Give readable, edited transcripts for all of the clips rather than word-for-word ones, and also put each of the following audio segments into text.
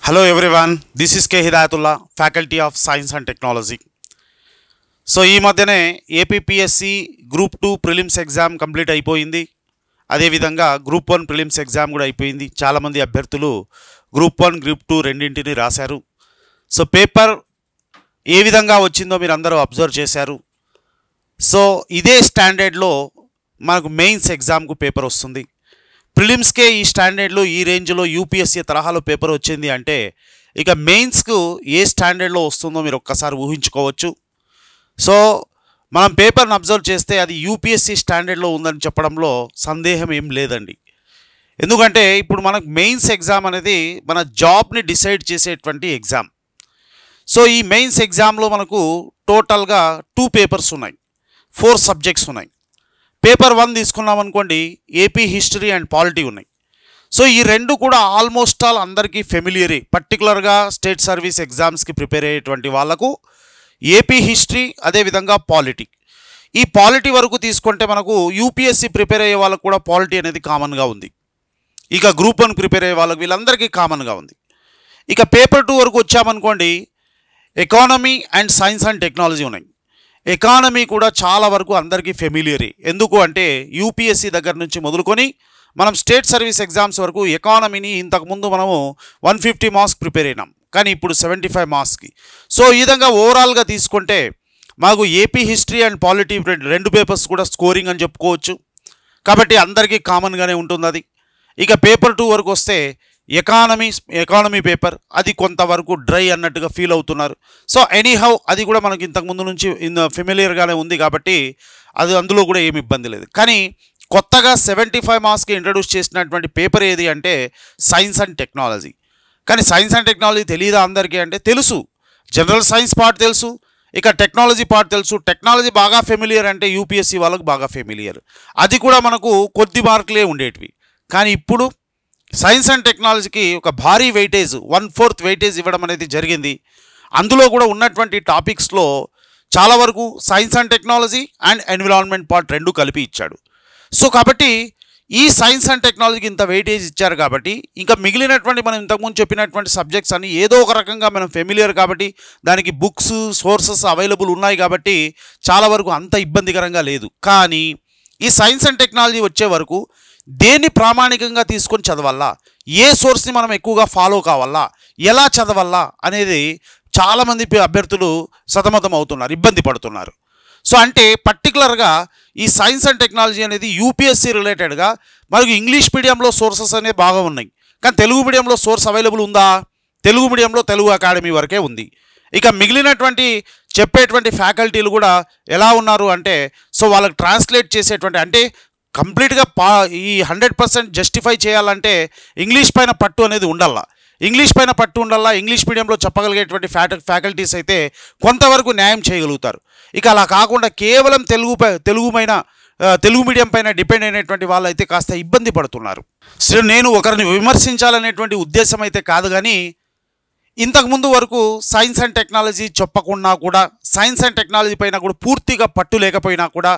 Hello everyone, this is K. Hidayatullah, Faculty of Science and Technology. So ఈ మధ్యనే APPSC group 2 prelims exam complete అయిపోయింది. అదేవిధంగా group 1 prelims exam కూడా అయిపోయింది. చాలామంది అభ్యర్థులు గ్రూప్ 1 గ్రూప్ 2 రెండింటిని రాశారు. సో పేపర్ ఏ విధంగా వచ్చిందో మీరు అందరూ అబ్జర్వ్ చేశారు. సో ఇదే స్టాండర్డ్లో మనకు మెయిన్స్ ఎగ్జామ్కు పేపర్ వస్తుంది. ప్రిలిమ్స్కే ఈ స్టాండర్డ్లో ఈ రేంజ్లో యూపీఎస్సీ తరహాలో పేపర్ వచ్చింది అంటే ఇక మెయిన్స్కు ఏ స్టాండర్డ్లో వస్తుందో మీరు ఒక్కసారి ఊహించుకోవచ్చు. సో మనం పేపర్ని అబ్జర్వ్ చేస్తే అది యూపీఎస్సీ స్టాండర్డ్లో ఉందని చెప్పడంలో సందేహం ఏం లేదండి. ఎందుకంటే ఇప్పుడు మనకు మెయిన్స్ ఎగ్జామ్ అనేది మన జాబ్ని డిసైడ్ చేసేటువంటి ఎగ్జామ్. సో ఈ మెయిన్స్ ఎగ్జామ్లో మనకు టోటల్గా 2 పేపర్స్ ఉన్నాయి, 4 సబ్జెక్ట్స్ ఉన్నాయి. పేపర్ 1 తీసుకున్నాం అనుకోండి, ఏపీ హిస్టరీ అండ్ పాలిటీ ఉన్నాయి. సో ఈ రెండు కూడా ఆల్మోస్ట్ ఆల్ అందరికీ ఫెమిలియరే. పర్టికులర్గా స్టేట్ సర్వీస్ ఎగ్జామ్స్కి ప్రిపేర్ అయ్యేటువంటి వాళ్ళకు ఏపీ హిస్టరీ అదేవిధంగా పాలిటీ. ఈ పాలిటీ వరకు తీసుకుంటే మనకు యూపీఎస్సీ ప్రిపేర్ అయ్యే వాళ్ళకు కూడా పాలిటీ అనేది కామన్గా ఉంది. ఇక గ్రూప్ 1 ప్రిపేర్ అయ్యే వాళ్ళకి వీళ్ళందరికీ కామన్గా ఉంది. ఇక పేపర్ 2 వరకు వచ్చామనుకోండి, economy and science and technology ఉన్నాయి. ఎకానమీ కూడా చాలా వరకు అందరికీ ఫెమిలియరే. ఎందుకు అంటే యూపీఎస్సీ దగ్గర నుంచి మొదలుకొని మనం స్టేట్ సర్వీస్ ఎగ్జామ్స్ వరకు ఎకానమీని ఇంతకుముందు మనము 150 మార్క్స్ ప్రిపేర్ అయినాం, కానీ ఇప్పుడు 75 మార్క్స్కి. సో ఈ విధంగా ఓవరాల్గా తీసుకుంటే మాకు ఏపీ హిస్టరీ అండ్ పాలిటీ రెండు పేపర్స్ కూడా స్కోరింగ్ అని చెప్పుకోవచ్చు. కాబట్టి అందరికీ కామన్గానే ఉంటుంది అది. ఇక పేపర్ 2 వరకు వస్తే ఎకానమీ పేపర్ అది కొంతవరకు డ్రై అన్నట్టుగా ఫీల్ అవుతున్నారు. సో ఎనీహౌ అది కూడా మనకి ఇంతకుముందు నుంచి ఫెమిలియర్గానే ఉంది కాబట్టి అది అందులో కూడా ఏమి ఇబ్బంది లేదు. కానీ కొత్తగా 75 మార్క్స్కి ఇంట్రడ్యూస్ చేసినటువంటి పేపర్ ఏది అంటే సైన్స్ అండ్ టెక్నాలజీ. కానీ సైన్స్ అండ్ టెక్నాలజీ తెలియదా అందరికీ అంటే తెలుసు. జనరల్ సైన్స్ పార్ట్ తెలుసు, ఇక టెక్నాలజీ పార్ట్ తెలుసు. టెక్నాలజీ బాగా ఫెమిలియర్ అంటే యూపీఎస్సీ వాళ్ళకు బాగా ఫెమిలియర్. అది కూడా మనకు కొద్ది మార్కులే ఉండేటివి. కానీ ఇప్పుడు సైన్స్ అండ్ టెక్నాలజీకి ఒక భారీ వెయిటేజ్ 1/4 వెయిటేజ్ ఇవ్వడం అనేది జరిగింది. అందులో కూడా ఉన్నటువంటి టాపిక్స్లో చాలా వరకు science and technology and environment part రెండు కలిపి ఇచ్చాడు. సో కాబట్టి ఈ సైన్స్ అండ్ టెక్నాలజీకి ఇంత వెయిటేజ్ ఇచ్చారు కాబట్టి ఇంకా మిగిలినటువంటి మనం ఇంతకుముందు చెప్పినటువంటి సబ్జెక్ట్స్ అన్ని ఏదో ఒక రకంగా మనం ఫెమిలియర్ కాబట్టి దానికి బుక్స్ సోర్సెస్ అవైలబుల్ ఉన్నాయి కాబట్టి చాలా వరకు అంత ఇబ్బందికరంగా లేదు. కానీ ఈ సైన్స్ అండ్ టెక్నాలజీ వచ్చే వరకు దేన్ని ప్రామాణికంగా తీసుకొని చదవాలా, ఏ సోర్స్ని మనం ఎక్కువగా ఫాలో కావాలా, ఎలా చదవాలా అనేది చాలామంది అభ్యర్థులు సతమతం అవుతున్నారు, ఇబ్బంది పడుతున్నారు. సో అంటే పర్టికులర్గా ఈ సైన్స్ అండ్ టెక్నాలజీ అనేది యూపీఎస్సీ రిలేటెడ్గా మనకు ఇంగ్లీష్ మీడియంలో సోర్సెస్ అనేవి బాగా ఉన్నాయి. కానీ తెలుగు మీడియంలో సోర్స్ అవైలబుల్ ఉందా? తెలుగు మీడియంలో తెలుగు అకాడమీ వరకే ఉంది. ఇక మిగిలినటువంటి చెప్పేటువంటి ఫ్యాకల్టీలు కూడా ఎలా ఉన్నారు అంటే సో వాళ్ళకి ట్రాన్స్లేట్ చేసేటువంటి అంటే కంప్లీట్గా ఈ 100% జస్టిఫై చేయాలంటే ఇంగ్లీష్ పైన పట్టు అనేది ఉండాలా. ఇంగ్లీష్ పైన పట్టు ఉండాలా. ఇంగ్లీష్ మీడియంలో చెప్పగలిగేటువంటి ఫ్యాకల్టీస్ అయితే కొంతవరకు న్యాయం చేయగలుగుతారు. ఇక అలా కాకుండా కేవలం తెలుగు మీడియం పైన డిపెండ్ అయినటువంటి వాళ్ళు అయితే కాస్త ఇబ్బంది పడుతున్నారు. సో నేను ఒకరిని విమర్శించాలనేటువంటి ఉద్దేశం అయితే కాదు, కానీ ఇంతకుముందు వరకు సైన్స్ అండ్ టెక్నాలజీ చెప్పకుండా కూడా సైన్స్ అండ్ టెక్నాలజీ పైన కూడా పూర్తిగా పట్టు లేకపోయినా కూడా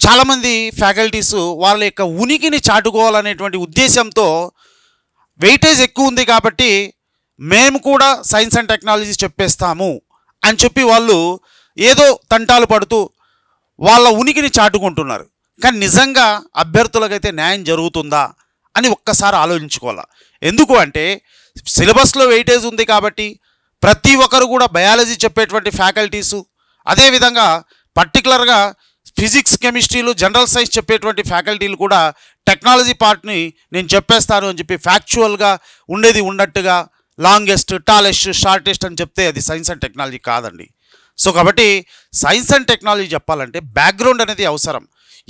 చాలామంది ఫ్యాకల్టీస్ వాళ్ళ యొక్క ఉనికిని చాటుకోవాలనేటువంటి ఉద్దేశంతో వెయిటేజ్ ఎక్కువ ఉంది కాబట్టి మేము కూడా సైన్స్ అండ్ టెక్నాలజీ చెప్పేస్తాము అని చెప్పి వాళ్ళు ఏదో తంటాలు పడుతూ వాళ్ళ ఉనికిని చాటుకుంటున్నారు. కానీ నిజంగా అభ్యర్థులకైతే న్యాయం జరుగుతుందా అని ఒక్కసారి ఆలోచించుకోవాలి. ఎందుకు అంటే సిలబస్లో వెయిటేజ్ ఉంది కాబట్టి ప్రతి ఒక్కరు కూడా బయాలజీ చెప్పేటువంటి ఫ్యాకల్టీసు, అదేవిధంగా పర్టికులర్గా ఫిజిక్స్ కెమిస్ట్రీలు జనరల్ సైన్స్ చెప్పేటువంటి ఫ్యాకల్టీలు కూడా టెక్నాలజీ పార్ట్ని నేను చెప్పేస్తాను అని చెప్పి ఫ్యాక్చువల్గా ఉండేది ఉన్నట్టుగా లాంగెస్ట్ టాలెస్ట్ షార్టెస్ట్ అని చెప్తే అది సైన్స్ అండ్ టెక్నాలజీ కాదండి. సో కాబట్టి సైన్స్ అండ్ టెక్నాలజీ చెప్పాలంటే బ్యాక్గ్రౌండ్ అనేది అవసరం.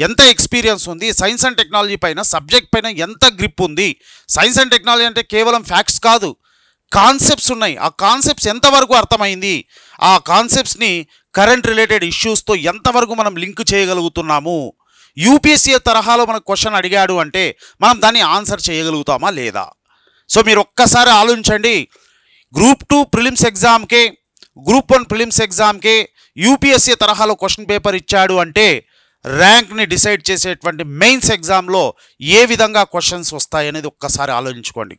ఎంత ఎక్స్పీరియన్స్ ఉంది సైన్స్ అండ్ టెక్నాలజీ పైన, సబ్జెక్ట్ పైన ఎంత గ్రిప్ ఉంది. సైన్స్ అండ్ టెక్నాలజీ అంటే కేవలం ఫ్యాక్ట్స్ కాదు, కాన్సెప్ట్స్ ఉన్నాయి. ఆ కాన్సెప్ట్స్ ఎంతవరకు అర్థమైంది, ఆ కాన్సెప్ట్స్ని కరెంట్ రిలేటెడ్ ఇష్యూస్తో ఎంతవరకు మనం లింక్ చేయగలుగుతున్నాము, యూపీఎస్సీ తరహాలో మనకు క్వశ్చన్ అడిగాడు అంటే మనం దాన్ని ఆన్సర్ చేయగలుగుతామా లేదా. సో మీరు ఒక్కసారి ఆలోచించండి. గ్రూప్ 2 ప్రిలిమ్స్ ఎగ్జామ్కే గ్రూప్ 1 ప్రిలిమ్స్ ఎగ్జామ్కే యూపీఎస్సీ తరహాలో క్వశ్చన్ పేపర్ ఇచ్చాడు అంటే ర్యాంక్ని డిసైడ్ చేసేటువంటి మెయిన్స్ ఎగ్జామ్లో ఏ విధంగా క్వశ్చన్స్ వస్తాయనేది ఒక్కసారి ఆలోచించుకోండి.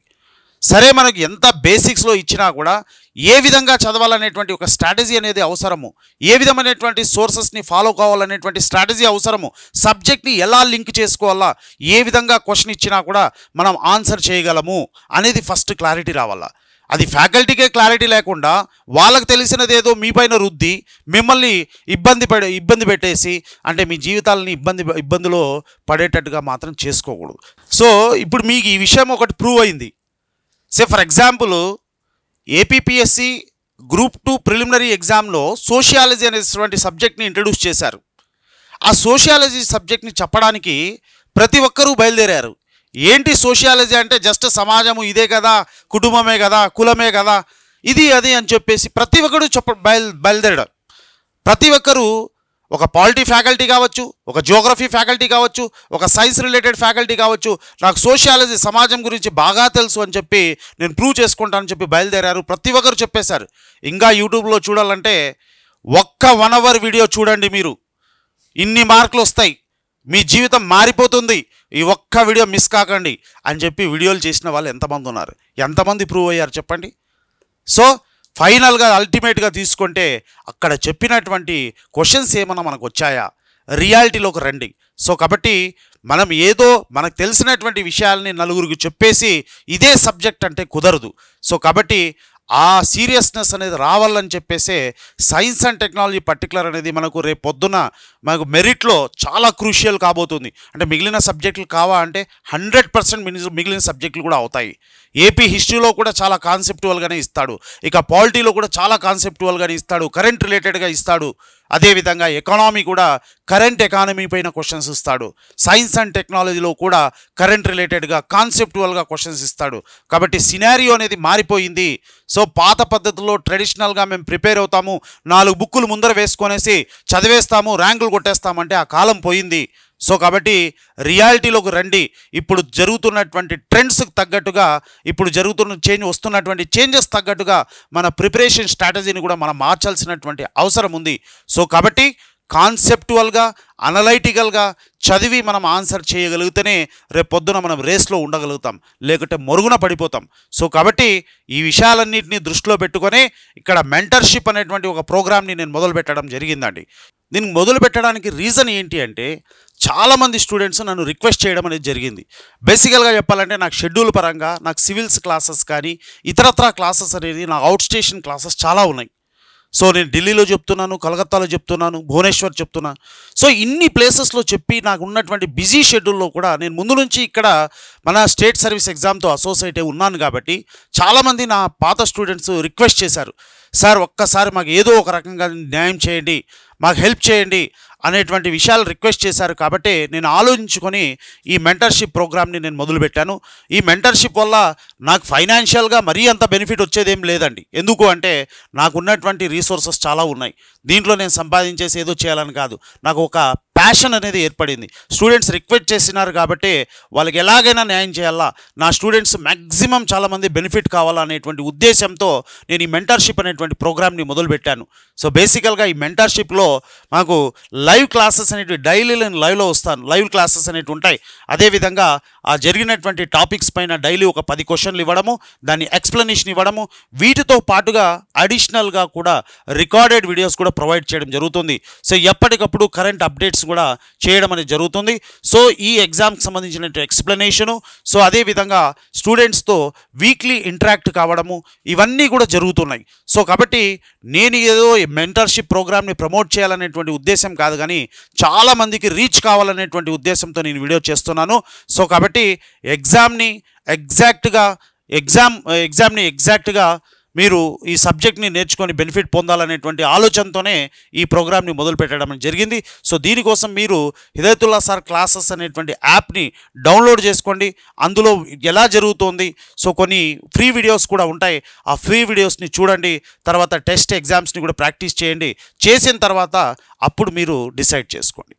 సరే మనకు ఎంత బేసిక్స్లో ఇచ్చినా కూడా ఏ విధంగా చదవాలనేటువంటి ఒక స్ట్రాటజీ అనేది అవసరము, ఏ విధమైనటువంటి సోర్సెస్ని ఫాలో కావాలనేటువంటి స్ట్రాటజీ అవసరము, సబ్జెక్ట్ని ఎలా లింక్ చేసుకోవాలా, ఏ విధంగా క్వశ్చన్ ఇచ్చినా కూడా మనం ఆన్సర్ చేయగలము అనేది ఫస్ట్ క్లారిటీ రావాలా. అది ఫ్యాకల్టీకే క్లారిటీ లేకుండా వాళ్ళకు తెలిసినది ఏదో మీ పైన రుద్ది మిమ్మల్ని ఇబ్బంది పెట్టేసి అంటే మీ జీవితాలని ఇబ్బందిలో పడేటట్టుగా మాత్రం చేసుకోకూడదు. సో ఇప్పుడు మీకు ఈ విషయం ఒకటి ప్రూవ్ అయింది. Say for example APPSC group 2 preliminary ఎగ్జామ్లో సోషియాలజీ అనేటువంటి సబ్జెక్ట్ని ఇంట్రడ్యూస్ చేశారు. ఆ సోషియాలజీ సబ్జెక్ట్ని చెప్పడానికి ప్రతి ఒక్కరూ బయలుదేరారు. ఏంటి సోషియాలజీ అంటే జస్ట్ సమాజము ఇదే కదా, కుటుంబమే కదా, కులమే కదా, ఇది అది అని చెప్పేసి ప్రతి ఒక్కరు బయలుదేరారు. ప్రతి ఒక్కరూ ఒక పాలిటీ ఫ్యాకల్టీ కావచ్చు, ఒక జియోగ్రఫీ ఫ్యాకల్టీ కావచ్చు, ఒక సైన్స్ రిలేటెడ్ ఫ్యాకల్టీ కావచ్చు, నాకు సోషియాలజీ సమాజం గురించి బాగా తెలుసు అని చెప్పి నేను ప్రూవ్ చేసుకుంటానని చెప్పి బయలుదేరారు. ప్రతి ఒక్కరు చెప్పేశారు. ఇంకా యూట్యూబ్లో చూడాలంటే ఒక్క 1 అవర్ వీడియో చూడండి, మీరు ఇన్ని మార్కులు వస్తాయి, మీ జీవితం మారిపోతుంది, ఈ ఒక్క వీడియో మిస్ కాకండి అని చెప్పి వీడియోలు చేసిన వాళ్ళు ఎంతమంది ఉన్నారు, ఎంతమంది ప్రూవ్ అయ్యారు చెప్పండి. సో ఫైనల్గా అల్టిమేట్గా తీసుకుంటే అక్కడ చెప్పినటువంటి క్వశ్చన్స్ ఏమన్నా మనకు వచ్చాయా, రియాలిటీలోకి రండి. సో కాబట్టి మనం ఏదో మనకు తెలిసినటువంటి విషయాల్ని నలుగురికి చెప్పేసి ఇదే సబ్జెక్ట్ అంటే కుదరదు. సో కాబట్టి ఆ సీరియస్నెస్ అనేది రావాలని చెప్పేసే సైన్స్ అండ్ టెక్నాలజీ పర్టికులర్ అనేది మనకు రేపు పొద్దున మనకు మెరిట్లో చాలా క్రూషియల్ కాబోతుంది. అంటే మిగిలిన సబ్జెక్టులు కావా అంటే 100% మిగిలిన సబ్జెక్టులు కూడా అవుతాయి. ఏపీ హిస్టరీలో కూడా చాలా కాన్సెప్టువల్గానే ఇస్తాడు, ఇక పాలిటీలో కూడా చాలా కాన్సెప్టువల్గానే ఇస్తాడు, కరెంట్ రిలేటెడ్గా ఇస్తాడు, అదేవిధంగా ఎకానమీ కూడా కరెంట్ ఎకానమీ పైన క్వశ్చన్స్ ఇస్తాడు, సైన్స్ అండ్ టెక్నాలజీలో కూడా కరెంట్ రిలేటెడ్గా కాన్సెప్టువల్గా క్వశ్చన్స్ ఇస్తాడు. కాబట్టి సినారియో అనేది మారిపోయింది. సో పాత పద్ధతిలో ట్రెడిషనల్గా మేము ప్రిపేర్ అవుతాము, 4 బుక్కులు ముందర వేసుకొనేసి చదివేస్తాము, ర్యాంకులు కొట్టేస్తామంటే ఆ కాలం పోయింది. సో కాబట్టి రియాలిటీలోకి రండి. ఇప్పుడు జరుగుతున్నటువంటి ట్రెండ్స్కి తగ్గట్టుగా, ఇప్పుడు వస్తున్నటువంటి చేంజెస్ తగ్గట్టుగా మన ప్రిపరేషన్ స్ట్రాటజీని కూడా మనం మార్చాల్సినటువంటి అవసరం ఉంది. సో కాబట్టి కాన్సెప్టువల్గా, అనలైటికల్గా చదివి మనం ఆన్సర్ చేయగలిగితేనే రేపు పొద్దున మనం రేస్లో ఉండగలుగుతాం, లేకుంటే మరుగున పడిపోతాం. సో కాబట్టి ఈ విషయాలన్నింటినీ దృష్టిలో పెట్టుకొని ఇక్కడ మెంటర్షిప్ అనేటువంటి ఒక ప్రోగ్రామ్ని నేను మొదలు పెట్టడం జరిగిందండి. దీన్ని మొదలు పెట్టడానికి రీజన్ ఏంటి అంటే చాలామంది స్టూడెంట్స్ నన్ను రిక్వెస్ట్ చేయడం అనేది జరిగింది. బేసికల్గా చెప్పాలంటే నాకు షెడ్యూల్ పరంగా నాకు సివిల్స్ క్లాసెస్ కానీ ఇతరత్రా క్లాసెస్ అనేది నా అవుట్ స్టేషన్ క్లాసెస్ చాలా ఉన్నాయి. సో నేను ఢిల్లీలో చెప్తున్నాను, కలకత్తాలో చెప్తున్నాను, భువనేశ్వర్ చెప్తున్నాను. సో ఇన్ని ప్లేసెస్లో చెప్పి నాకు ఉన్నటువంటి బిజీ షెడ్యూల్లో కూడా నేను ముందు నుంచి ఇక్కడ మన స్టేట్ సర్వీస్ ఎగ్జామ్తో అసోసియేట్ ఉన్నాను కాబట్టి చాలామంది నా పాత స్టూడెంట్స్ రిక్వెస్ట్ చేశారు, సార్ ఒక్కసారి మాకు ఏదో ఒక రకంగా న్యాయం చేయండి, మాకు హెల్ప్ చేయండి అనేటువంటి విషయాలు రిక్వెస్ట్ చేశారు. కాబట్టి నేను ఆలోచించుకొని ఈ మెంటర్షిప్ ప్రోగ్రామ్ని నేను మొదలుపెట్టాను. ఈ మెంటర్షిప్ వల్ల నాకు ఫైనాన్షియల్గా మరీ అంత బెనిఫిట్ వచ్చేదేం లేదండి. ఎందుకు అంటే నాకు ఉన్నటువంటి రీసోర్సెస్ చాలా ఉన్నాయి. దీంట్లో నేను సంపాదించేసి ఏదో చేయాలని కాదు, నాకు ఒక ప్యాషన్ అనేది ఏర్పడింది. స్టూడెంట్స్ రిక్వెస్ట్ చేసినారు కాబట్టి వాళ్ళకి ఎలాగైనా న్యాయం చేయాలా, నా స్టూడెంట్స్ మ్యాక్సిమం చాలామంది బెనిఫిట్ కావాలా అనేటువంటి ఉద్దేశంతో నేను ఈ మెంటర్షిప్ అనేటువంటి ప్రోగ్రామ్ని మొదలుపెట్టాను. సో బేసికల్గా ఈ మెంటర్షిప్లో మాకు లైవ్ క్లాసెస్ అనేవి డైలీ నేను లైవ్లో వస్తాను, లైవ్ క్లాసెస్ అనేవి ఉంటాయి. అదేవిధంగా ఆ జరిగినటువంటి టాపిక్స్ పైన డైలీ ఒక 10 క్వశ్చన్లు ఇవ్వడము, దాన్ని ఎక్స్ప్లెనేషన్ ఇవ్వడము, వీటితో పాటుగా అడిషనల్గా కూడా రికార్డెడ్ వీడియోస్ కూడా ప్రొవైడ్ చేయడం జరుగుతుంది. సో ఎప్పటికప్పుడు కరెంట్ అప్డేట్స్ కూడా చేయడం అనేది జరుగుతుంది. సో ఈ ఎగ్జామ్కి సంబంధించిన ఎక్స్ప్లెనేషను, సో అదేవిధంగా స్టూడెంట్స్తో వీక్లీ ఇంటరాక్ట్ కావడము, ఇవన్నీ కూడా జరుగుతున్నాయి. సో కాబట్టి నేను ఏదో మెంటర్షిప్ ప్రోగ్రామ్ని ప్రమోట్ చేయాలనేటువంటి ఉద్దేశం కాదు, కానీ చాలామందికి రీచ్ కావాలనేటువంటి ఉద్దేశంతో నేను వీడియో చేస్తున్నాను. సో కాబట్టి ఎగ్జామ్ని ఎగ్జాక్ట్గా మీరు ఈ సబ్జెక్ట్ని నేర్చుకొని బెనిఫిట్ పొందాలనేటువంటి ఆలోచనతోనే ఈ ప్రోగ్రామ్ని మొదలు పెట్టడం జరిగింది. సో దీనికోసం మీరు హిదాయతుల్లా సార్ క్లాసెస్ అనేటువంటి యాప్ని డౌన్లోడ్ చేసుకోండి. అందులో ఎలా జరుగుతుంది, సో కొన్ని ఫ్రీ వీడియోస్ కూడా ఉంటాయి, ఆ ఫ్రీ వీడియోస్ని చూడండి. తర్వాత టెస్ట్ ఎగ్జామ్స్ని కూడా ప్రాక్టీస్ చేయండి. చేసిన తర్వాత అప్పుడు మీరు డిసైడ్ చేసుకోండి.